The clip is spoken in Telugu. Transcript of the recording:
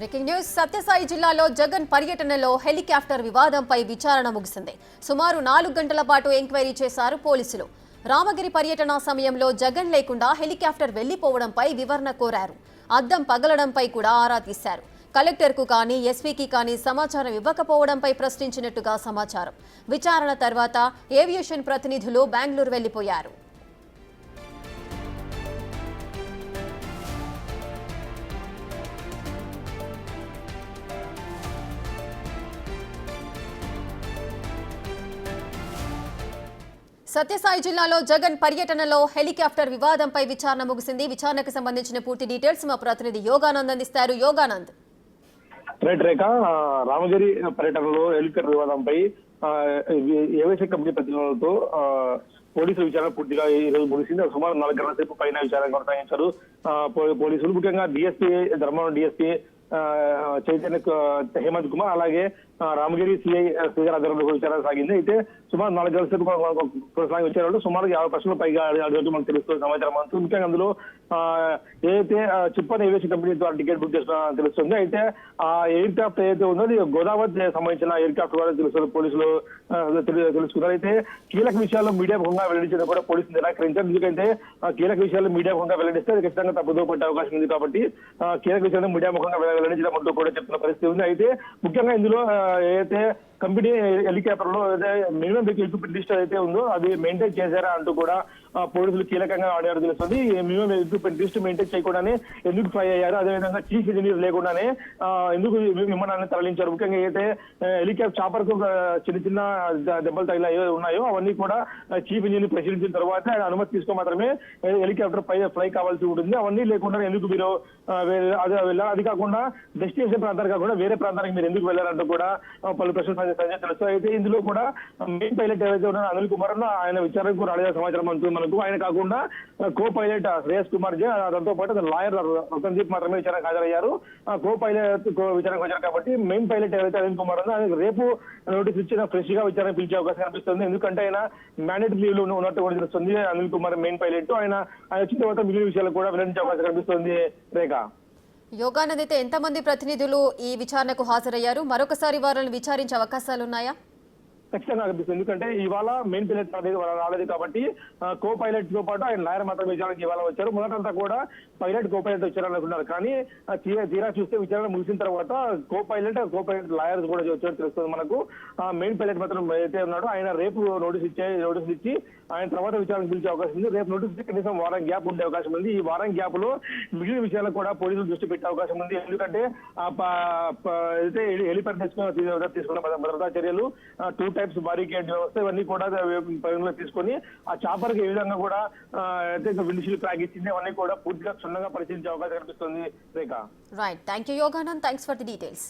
బ్రేకింగ్ న్యూస్ సత్యసాయి జిల్లాలో జగన్ పర్యటనలో హెలికాప్టర్ వివాదంపై విచారణ ముగిసింది. సుమారు 4 గంటల పాటు ఎంక్వైరీ చేశారు పోలీసులు. రామగిరి పర్యటన సమయంలో జగన్ లేకుండా హెలికాప్టర్ వెళ్లిపోవడంపై వివరణ కోరారు. అద్దం పగలడంపై కూడా ఆరా తీశారు. కలెక్టర్కు కానీ ఎస్పీకి కానీ సమాచారం ఇవ్వకపోవడంపై ప్రశ్నించినట్టుగా సమాచారం. విచారణ తర్వాత ఏవియేషన్ ప్రతినిధులు బెంగళూరు వెళ్లిపోయారు. సత్యసాయి జిల్లాలో జగన్ పర్యటనలో హెలికాప్టర్ వివాదంపై విచారణ ముగిసింది. విచారణకు సంబంధించిన పూర్తి డీటెయిల్స్ మా ప్రతినిధి యోగానంద్ అందిస్తారు. యోగానంద్. రేఖ రామగిరి పర్యటనలో హెలికాప్టర్ వివాదంపై ఏవియేషన్ కంపెనీ ప్రతినిధులతో పోలీసుల విచారణ పూర్తిగా ఈ రోజు ముగిసింది. సుమారు 4 గంటల సేపు పైన విచారణ కొనసాగించారు పోలీసులు. ముఖ్యంగా డిఎస్పీ ధర్మవరం డిఎస్పీ చైతన్య హేమంత్ కుమార్ అలాగే రామగిరి సిఐ శ్రీధర్ ఆధ్వర్యంలో విచారణ సాగింది. అయితే సుమారు 4 గంటల సేపు కొనసాగిన విచారణలో సుమారు 50 ప్రశ్నలు పైగా అడిగినట్టు మనకు తెలుస్తుంది సమాచారం అంతా. ముఖ్యంగా అందులో ఏదైతే చిప్పన్ ఏవియేషన్ కంపెనీ ద్వారా టికెట్ బుక్ చేసిన తెలుస్తుంది. అయితే ఆ ఎయిర్ క్రాఫ్ట్ ఏదైతే ఉందో గోదావరి సంబంధించిన ఎయిర్ క్రాఫ్ట్ కూడా తెలుస్తుంది పోలీసులు తెలుసుకున్నారు. అయితే కీలక విషయాల్లో మీడియా ముఖంగా వెల్లడించడం కూడా పోలీసులు నిరాకరించారు. ఎందుకంటే కీలక విషయాల్లో మీడియా ముఖంగా వెల్లడిస్తే అది ఖచ్చితంగా తప్పుదో పట్టే అవకాశం ఉంది. కాబట్టి కీలక విషయాల్లో మీడియా ముఖంగా వెల్లడించడం అంటూ కూడా చెప్తున్న పరిస్థితి ఉంది. అయితే ముఖ్యంగా ఇందులో ఏదైతే కంపెనీ హెలికాప్టర్ లో మినిమం ఎక్విప్మెంట్ లిస్ట్ అయితే ఉందో అది మెయింటైన్ చేశారా అంటూ కూడా పోలీసులు కీలకంగా ఆడారు తెలుస్తుంది. మినిమం ఎక్విప్మెంట్ లిస్ట్ మెయింటైన్ చేయకుండానే ఎందుకు ఫ్లై అయ్యారు, అదేవిధంగా చీఫ్ ఇంజనీర్ లేకుండానే ఎందుకు విమానాన్ని తరలించారు. ముఖ్యంగా అయితే హెలికాప్టర్ చాపర్ కు చిన్న చిన్న దెబ్బలు తగిలాయో ఉన్నాయో అవన్నీ కూడా చీఫ్ ఇంజనీర్ పరిశీలించిన తర్వాత ఆయన అనుమతి తీసుకుని మాత్రమే హెలికాప్టర్ ఫ్లై కావాల్సి ఉంటుంది. అవన్నీ లేకుండా ఎందుకు మీరు వెళ్ళారు, అది కాకుండా డెస్టినేషన్ ప్రాంతానికి కాకుండా వేరే ప్రాంతానికి మీరు ఎందుకు వెళ్ళారంటూ కూడా పలు ప్రశ్నలు తెలుసు. అయితే ఇందులో కూడా మెయిన్ పైలట్ ఏవైతే ఉన్నారో అనిల్ కుమార్ ఆయన విచారణకు రాలేదని సమాచారం అందుతుంది మనకు. ఆయన కాకుండా కో పైలట్ శ్రేయస్ కుమార్ జే, దాంతో పాటు లాయర్ రతన్దీప్ మాత్రమే విచారణకు హాజరయ్యారు. కో పైలట్ విచారణకు వచ్చారు కాబట్టి మెయిన్ పైలట్ ఏవైతే అనిల్ కుమార్ ఉందో ఆయన రేపు నోటీస్ ఇచ్చిన ఫ్రెష్ గా విచారణ పిలిచే అవకాశం కనిపిస్తుంది. ఎందుకంటే ఆయన మ్యాండేటరీ లీవ్ లో ఉన్నట్టు కూడా తెలుస్తుంది. అనిల్ కుమార్ మెయిన్ పైలట్ ఆయన వచ్చిన తర్వాత మిగిలిన విషయాలు కూడా వెల్లడించే అవకాశం కనిపిస్తుంది. రేఖ. యోగానంద్, అయితే ఎంతమంది ప్రతినిధులు ఈ విచారణకు హాజరయ్యారు? మరొకసారి వారిని విచారించే అవకాశాలున్నాయా? ఖచ్చితంగా కనిపిస్తుంది. ఎందుకంటే ఇవాళ మెయిన్ పైలట్ రాలేదు కాబట్టి కో పైలట్ తో పాటు ఆయన లాయర్ మాత్రం విచారణకి ఇవాళ వచ్చారు. మొదటంతా కూడా పైలట్ కో పైలట్ వచ్చారనుకున్నారు. కానీ తీరా చూస్తే విచారణ ముగిసిన తర్వాత కో పైలట్ లాయర్స్ కూడా వచ్చారు తెలుస్తుంది మనకు. మెయిన్ పైలట్ మాత్రం అయితే ఉన్నాడు ఆయన రేపు నోటీస్ ఇచ్చి ఆయన తర్వాత విచారణకు పిలిచే అవకాశం ఉంది. రేపు నోటీస్ ఇచ్చి కనీసం వారం గ్యాప్ ఉండే అవకాశం ఉంది. ఈ వారం గ్యాప్ లో మిగిలిన విషయాలకు కూడా పోలీసులు దృష్టి పెట్టే అవకాశం ఉంది. ఎందుకంటే అయితే హెలిప్యాడ్ తీసుకున్న భద్రతా చర్యలు 2 టైప్స్ బారికేడ్ వ్యవస్థ ఇవన్నీ కూడా పరిగణలో తీసుకొని ఆ చాపర్ కి ఏ విధంగా కూడా విండ్షీల్డ్ ప్యాక్ ఇచ్చింది అవన్నీ కూడా పూర్తిగా క్షుణ్ణంగా పరిశీలించే అవకాశం కనిపిస్తుంది. Rekha. Right, thank you Yoganand. Thanks for the details.